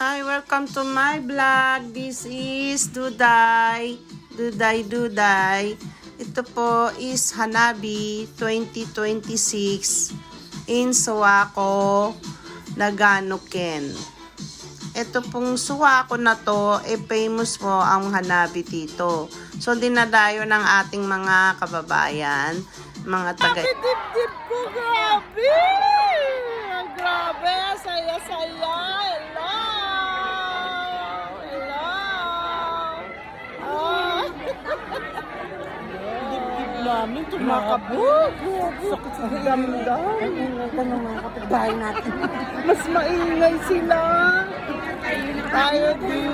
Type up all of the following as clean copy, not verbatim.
Hi, welcome to my vlog. This is Duday. Duday. Ito po is Hanabi 2026 in Suwako, Nagano, Ken. Ito pong Suwako na to, famous po ang Hanabi dito. So, dinadayo ng ating mga kababayan, mga taga... Dip-dip ko, grabe! Grabe, saya-saya. Hello! Dip-dip namin, tumakabog. Sakit sa damdam. Ito ng mga kapitbahay natin. Mas maingay sila. Tayo din.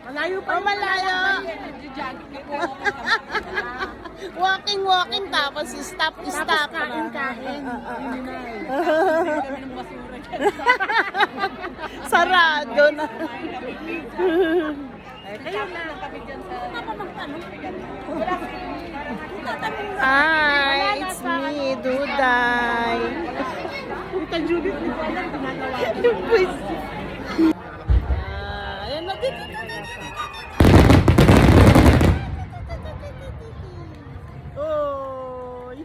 Malayo pa. Malayo. Walking tapos stop. Kain. Sarado na. Hi, it's me, Duday. Ito Judith, hindi ko alam, ginagawa. Ayan na, Oy.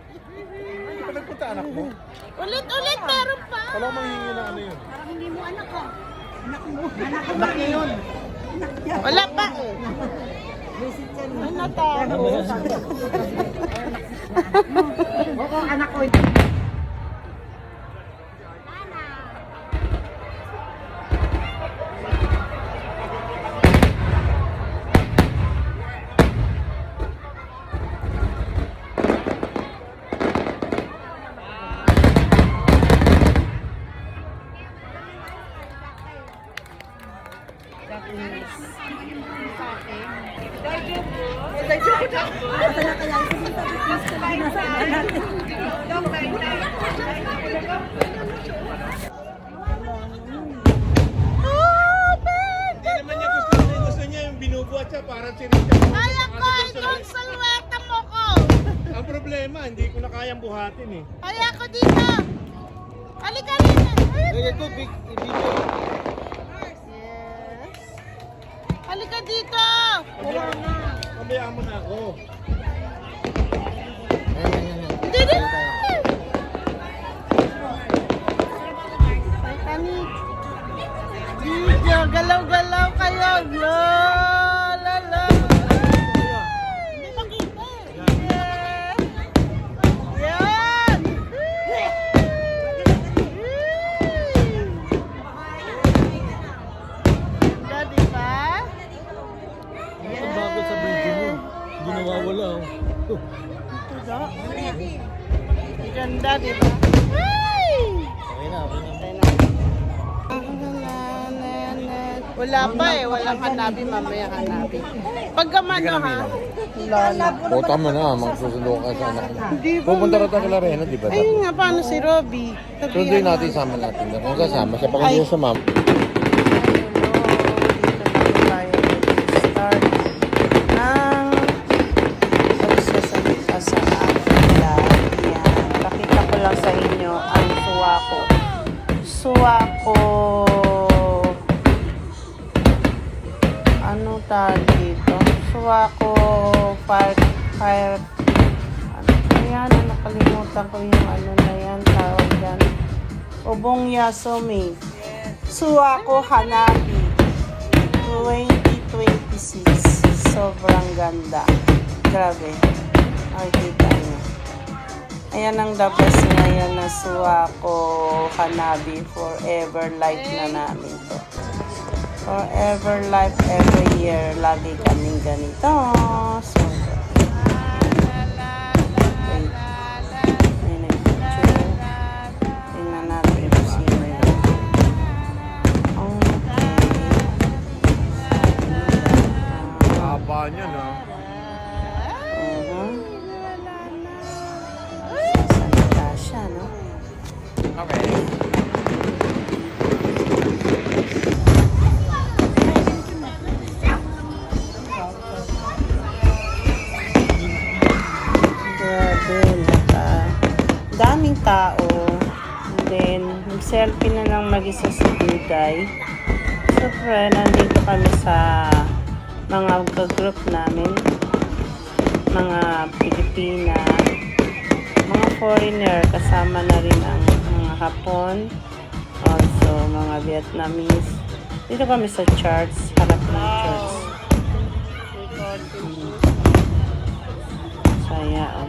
Ano nagpunta anak mo? Ulit, meron pa. Kala mo manghingi na ano yun? Parang hindi mo anak ko. Anak niya yun. Wala pa eh. Ay, natapos. Oo, anak ko. Hindi naman niya gusto niya yung binubuhat siya parang sinita. Kaya ko, itong salweta mo ko. Ang problema, hindi ko na kayang buhatin eh. Kaya ko dito. Halika rin. Ito, big video. Yes. Halika dito. Pabayaan mo na ako. Hindi. Video, galaw-galaw kayo. La. Hindi makita. Yes. Yan. Ganda, di ba? Ang bago sa video mo. Hindi nawawala oh. Ganda, di ba? Ay! Okay na. Wala pa eh, walang Hanabi, mamaya Hanabi. Pagkamano ha? Lala. Puta mo na, magsusundo ka sa anak mo. Hindi ba? Pupunta rin tayo kay Larena, di ba? Ayun nga, paano si Robby? Sunduin natin, sama natin. Kung kasama siya, pag hindi sa ma'am. Dito na tayo start ng pagsasalita sa ating vlog. Yan. Pakita ko lang sa inyo ang Suwako. Ano tawag dito? Suwako fire ano yan? Nakalimutan ko yung ano na yan. Tawag yan. Obong Yasumi. Suwako Hanabi 2026. Sobrang ganda. Grabe. Nakikita nyo. Ayan ang the best ngayon na Suwako Hanabi. Forever life na namin to. Forever life, every year. Lagi kaming ganito. So, wait. May nag-picture. Tingnan natin kung sino yun. Okay. Haba niya na. Sasalita siya, no? Okay. tao. And then, selfie na lang mag-isa si Duday. Siyempre, nandito kami sa mga group namin. Mga Pilipina, mga foreigner, kasama na rin ang mga Hapon, also mga Vietnamese. Dito kami sa church, harap ng church. Saya, oh.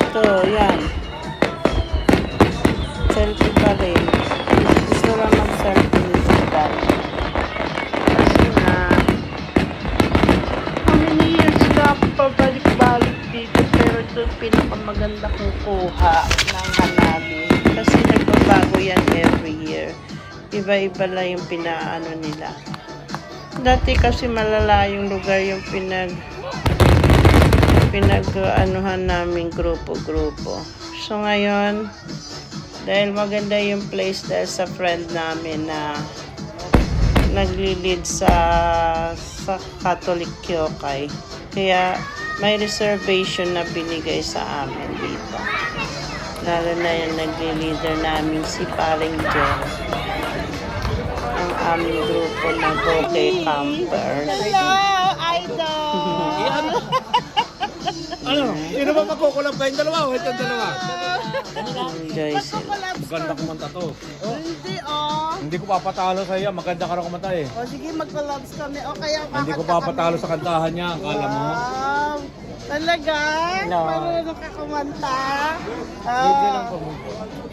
Ito, yan. Selfie pa rin. Gusto lang mag-selfie nito dahil. Kasi na, how many years na ako pabalik-balik dito, pero ito pinakamaganda kong kuha ng Hanabi. Kasi nagbabago yan every year. Iba-iba lang yung pinaano nila. Dati kasi malala yung lugar yung pinag-anuhan namin grupo-grupo. So ngayon, dahil maganda yung place dahil sa friend namin na nagli-lead sa Catholic Kyokai. Kaya may reservation na binigay sa amin dito. Lalo na yung nagli-leader namin si Paring Jen. Ang aming grupo na Bokeh Campers. Hello, idol! Ano? Sino ba makukulab kayong dalawa o itong dalawa? Enjoy sila. Maganda kumanta to. Hindi, oh. Hindi ko papatalo sa iyo. Maganda ka rin kumanta eh. O sige, mag-collabs kami. O kaya Hindi ko kakanta papatalo kami. sa kantahan niya. Akala mo. Wow! Talaga? No. Marunong ka kumanta?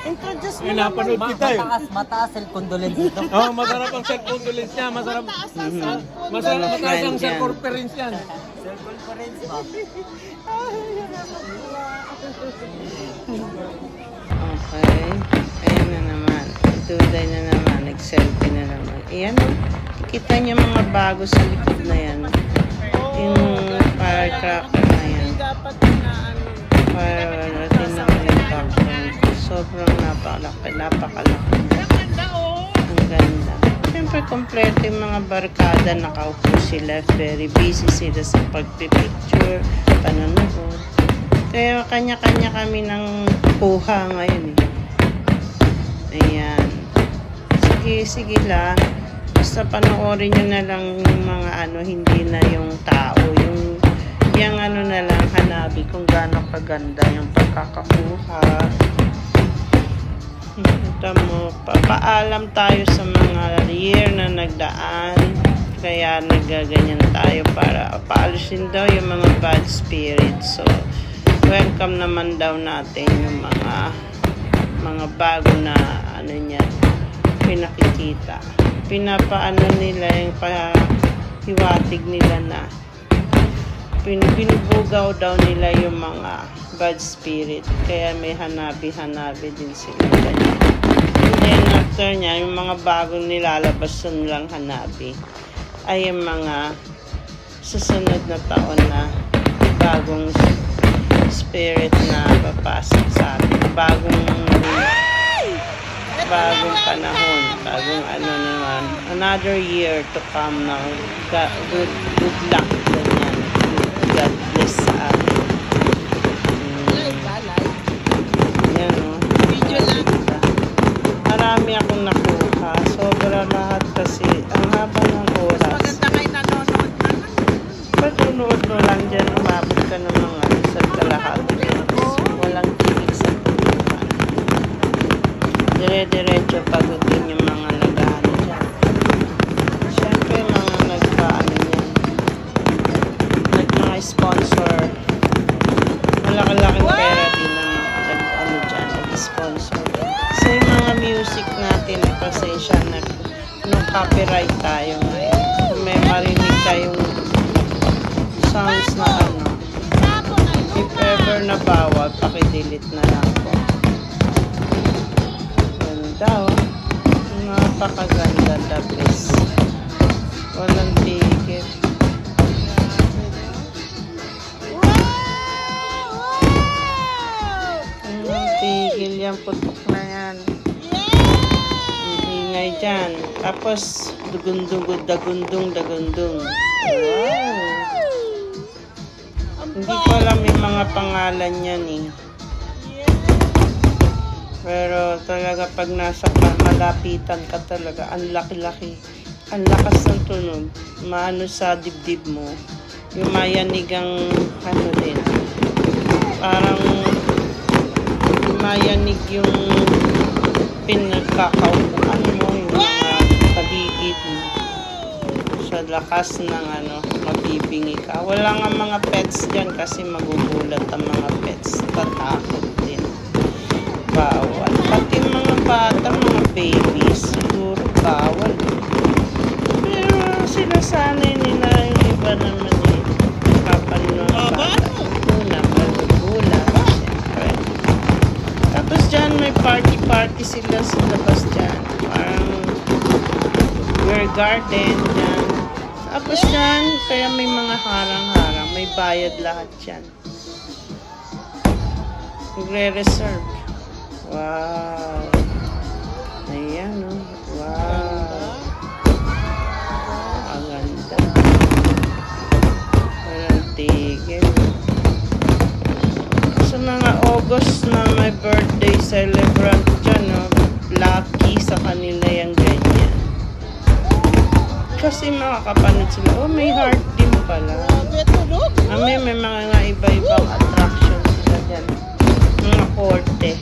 Introduce mo Pinapanood kita eh. Mataas el condolence ito. Oh, masarap ang self-condolence niya. Masarap. Masarap mataas ang self-conference yan. Self-conference ba? Okay. Ayan na naman. Duday na naman. Nag-selfie na naman. Ayan. Kita niyo mga bago sa likod na yan. Yung firecracker na yan. Dapat na ano. Para din naman yung background. Sobrang napakalaki. Napakalaki. Ang ganda. Siyempre, kompleto yung mga barkada. Nakaupo sila. Very busy sila sa pagpipicture, panonood. Kaya kanya-kanya kami ng kuha ngayon eh. Ayan. Sige lang. Basta panoorin nyo na lang yung mga ano, hindi na yung tao. Yung ano na lang, Hanabi kung gaano kaganda yung pagkakakuha. Ito mo, papaalam tayo sa mga year na nagdaan. Kaya nagaganyan tayo para paalisin daw yung mga bad spirits. So, welcome naman daw natin yung mga bago na ano niya, pinakikita. Pinapaano nila yung pahiwatig nila na binubugaw daw nila yung mga bad spirit. Kaya may Hanabi din sila. Ganyan. And then after niya, yung mga bagong nilalabas nilang Hanabi ay yung mga susunod na taon na bagong spirit na papasok sa atin. Bagong panahon. Bagong ano naman. Another year to come na good luck. Ganyan. God bless sa atin. Yan o. Video lang. Marami akong nakuha. Sobra lahat kasi. Ang haba ng oras. Maganda kayo nanonood na. Patunood mo lang dyan. Umabot ka ng mga isang kalahati. Walang tigil sa tutupan. Dire-diretso pagutin yung mga nag-ano dyan. Siyempre mga nagpaano yan. Mga sponsor. Malaki-laking pera din ang nag-ano dyan. Nag-sponsor. Kasi yung mga music natin, pasensya na nung copyright tayo ngayon. Kung may marinig tayong sounds na ano, if ever na bawal, pakidelete na lang po. Ganda oh. Napakaganda, the best. Walang tigil. Walang tigil yan, putok na yan. Ang ingay dyan. Tapos, dagundung. Wow. Hindi ko alam yung mga pangalan yan eh. Pero talaga pag nasa malapitan ka talaga, ang laki-laki. Ang lakas ng tunog. Maano sa dibdib mo. Yung mayanig ang ano din. Parang mayanig yung pinagkakaupuan mo, yung mga paligid mo. Sa lakas ng ano, mabibingi ka. Wala nga mga pets dyan kasi magugulat ang mga pets. Tatakot din. Bawal. Pati mga bata, mga babies, siguro bawal. Pero sinasanay nila yung iba naman eh. Kapanood ng bata. Una, magugulat. Siyempre. Tapos dyan, may party-party sila sa labas dyan. Parang beer garden dyan. Tapos dyan, kaya may mga harang-harang. May bayad lahat dyan. Nagre-reserve. Wow. Ayan, oh. Wow. Ang ganda. Walang tigil. Sa mga August na may birthday celebrant dyan, oh. Lucky sa kanila yung ganyan. Kasi makakapanood sila. Oh, may heart din pala. May mga iba-ibang attraction sila dyan. Mga korte.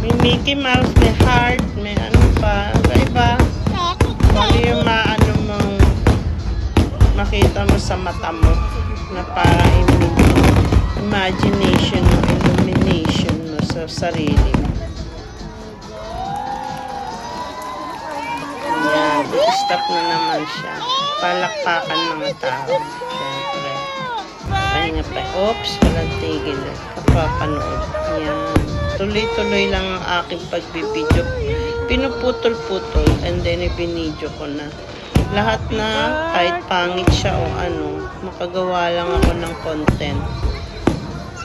May Mickey Mouse, may heart, may ano pa. Iba. Ano yung maano mong makita mo sa mata mo na parang imagination mo, illumination mo sa sarili mo. Yan, stop na naman siya. Palakpakan mga tao. Siyempre. Pahinga pa. Oops, walang tigil. Kapapanood. Yan. Tuloy-tuloy lang ang aking pagbibidyo. Pinuputol-putol and then ibinidyo ko na. Lahat na, kahit pangit siya o ano, makagawa lang ako ng content.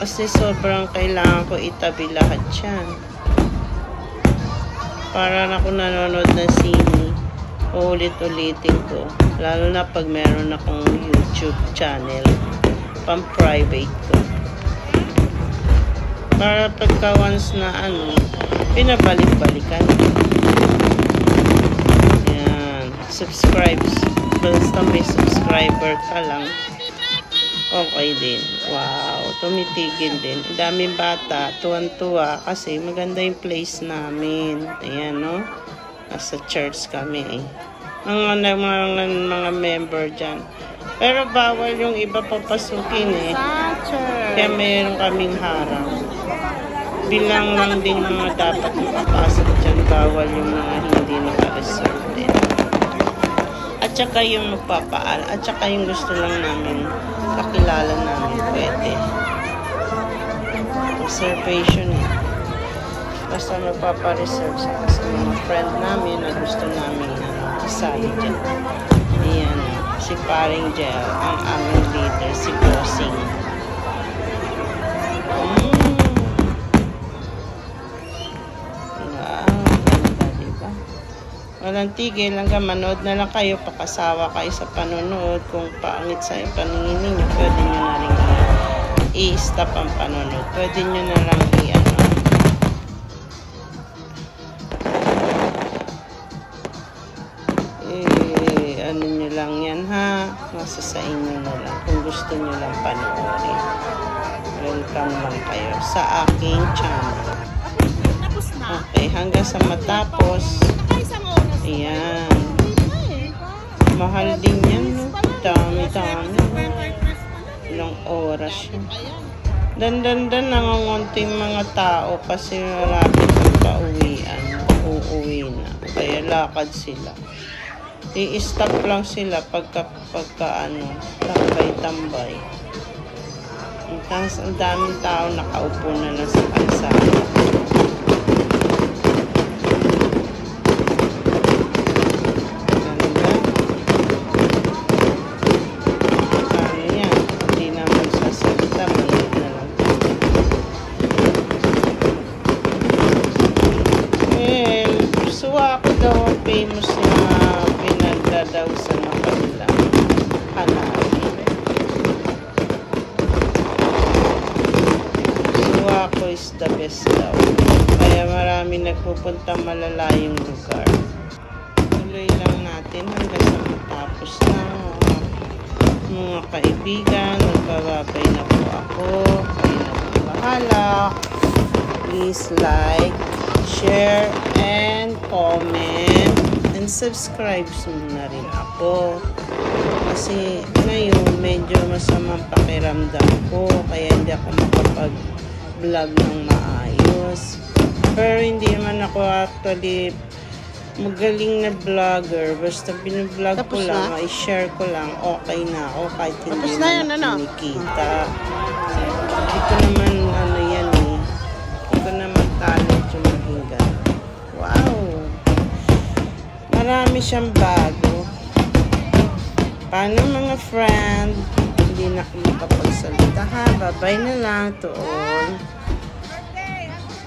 Kasi sobrang kailangan ko itabi lahat yan. Para na kung nanonood ng sine, uulit-ulitin ko. Lalo na pag meron akong YouTube channel, pang-private ko. Para pagka once na ano, pinabalik-balikan. Yan. Subscribe. Basta may subscriber ka lang, okay din. Wow, tumitigil din. Ang daming bata, tuwan-tuwa kasi maganda yung place namin. Ayan, no? Nasa church kami eh. Mga member dyan. Pero bawal yung iba papasukin eh. Kaya mayroon kaming harang. Bilang lang din mga dapat makapasok dyan. Bawal yung mga hindi naka-reserve din. At saka yung magpapaal. At saka yung gusto lang namin kakilala namin pwede. Reservation eh. Basta magpapareserve sa mga friend namin na gusto namin isali dyan. Ayan. Si Paring Gel, ang aming leader, si Bossing. Wow, ganda, diba? Walang tigil, hanggang manood na lang kayo, pakasawa kayo sa panonood. Kung pangit sa paningin ninyo, pwede nyo na rin i-stop ang panonood. Pwede nyo na lang ano nyo lang yan ha, nasa sa inyo na lang kung gusto nyo lang panoorin. Welcome lang kayo sa aking channel. Okay, hanggang sa matapos. Ayan, mahal din yan, no? Dami-dami, ilang oras yun. Dan nangangunti yung mga tao kasi malapit ang pauwian, uuwi na, kaya lakad sila. I-stop lang sila pagka ano, tambay-tambay. Ang daming tao nakaupo na lang sa kalsada. Ganda. Ano yan? Hindi na magsasalita. Maliit na lang. Well, suwa ako daw ang famous na daw sa mga Hanabi. So ako is the best daw. Kaya marami nagpupuntang malalayong lugar. Tuloy lang natin hanggang sa matapos na. Mga kaibigan, magbababay na po ako. Kayo na po bahala. Please like, share, and comment. And subscribe na rin ako. Kasi ngayon medyo masamang pakiramdam ko. Kaya hindi ako makapag-vlog ng maayos. Pero hindi naman ako actually magaling na vlogger. Basta binablog ko Tapos lang, na? i-share ko lang, okay na ako kahit hindi Tapos na yan, naman ano? kinikita. Hindi ko naman ano yan eh. Hindi ko naman talent yung maging ganun. Wow! Marami siyang bago. Paano mga friend? Hindi na ako makapagsalita ha. Bye-bye na lang to all.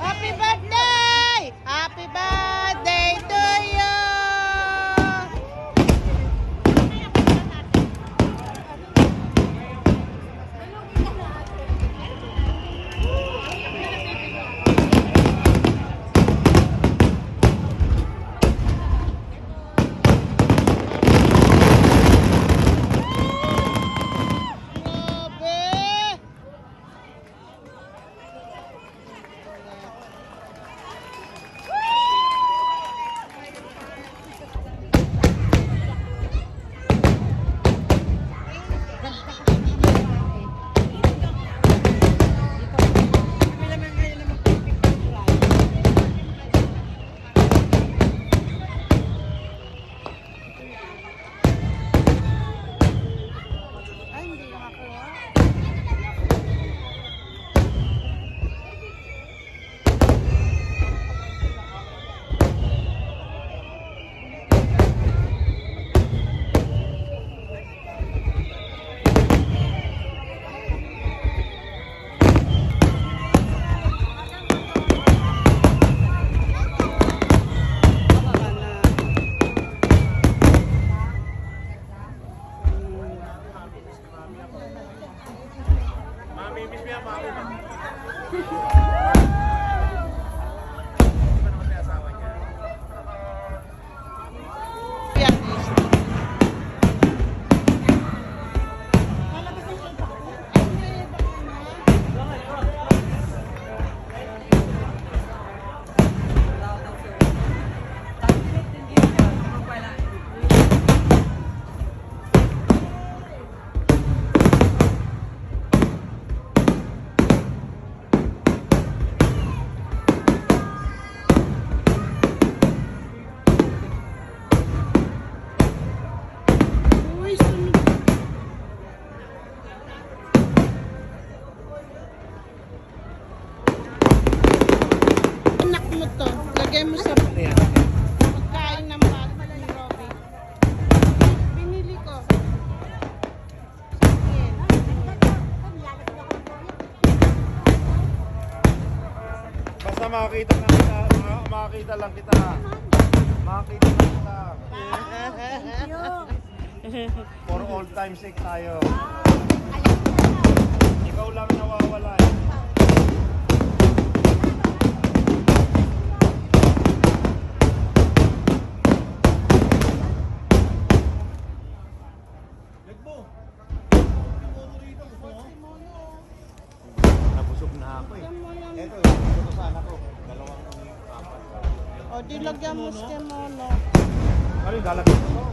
Happy birthday! Happy birthday to you! Grabe! Ay, hindi nakakuha. Yan. Uy, sunod. Anak mo to. Lagay mo sa pagkain ng bata ni Robby. Binili ko. Sige. Basta makakita lang kita. Makakita lang kita. Makakita lang kita. For all time sake tayo. Ikaw lang nawawala eh. Nabusog na ako eh. Ito, ito sana ko. Dalawang apat. O, di lagyan mo sa mono. Ano yung lalagyan ko?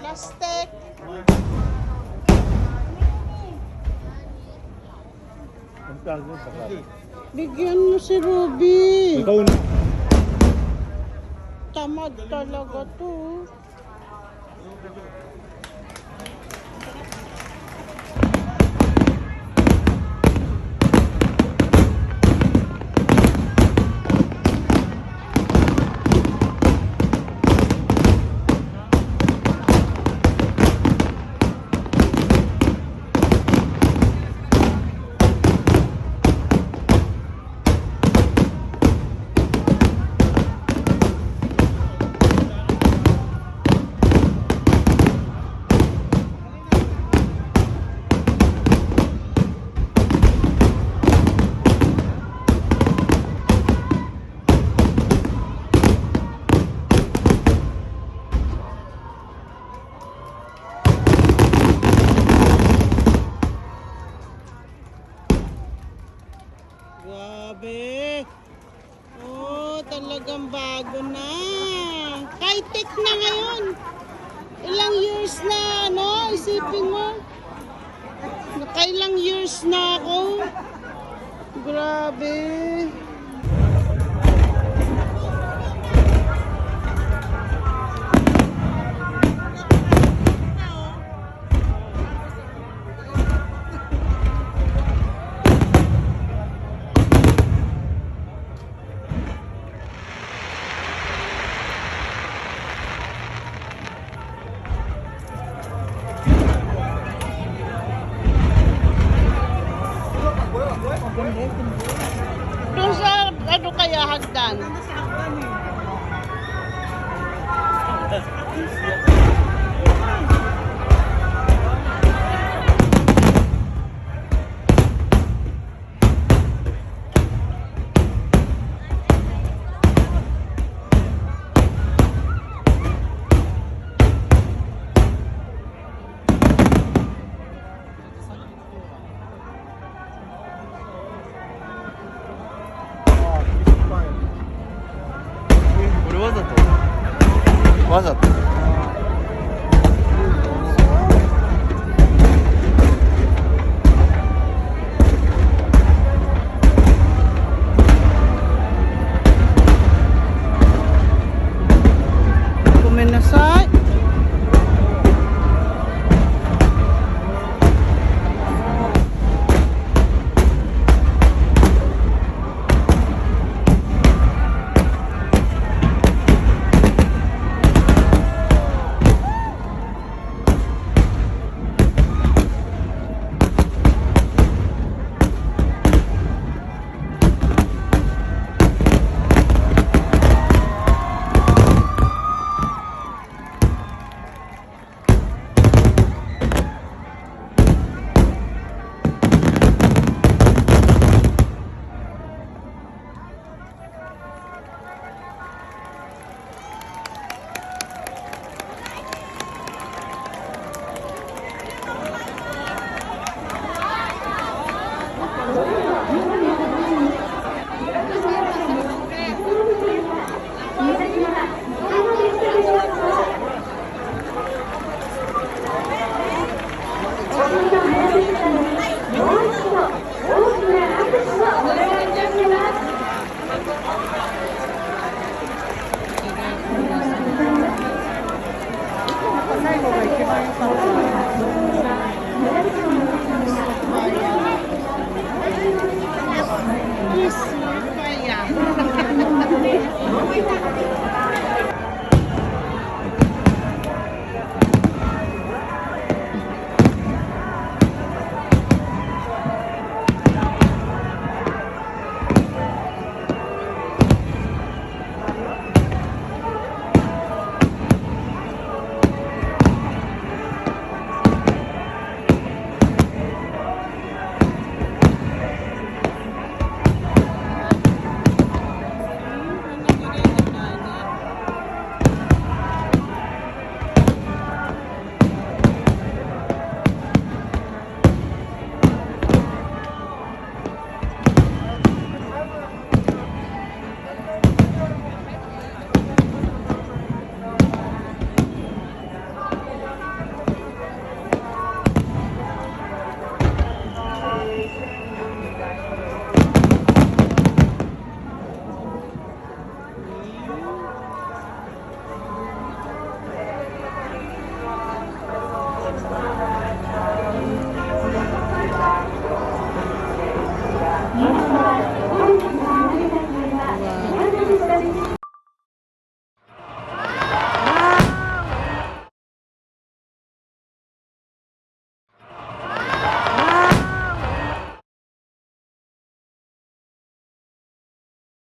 Plastic. Bigyan mo si Ruby. Ikaw na. Tamad talaga to. Grabe. Oh, talagang bago na. High-tech na ngayon. Ilang years na, no? Isipin mo. Nakailang years na ako. Grabe. Doon sa ano kaya hagdan? 아, これわざと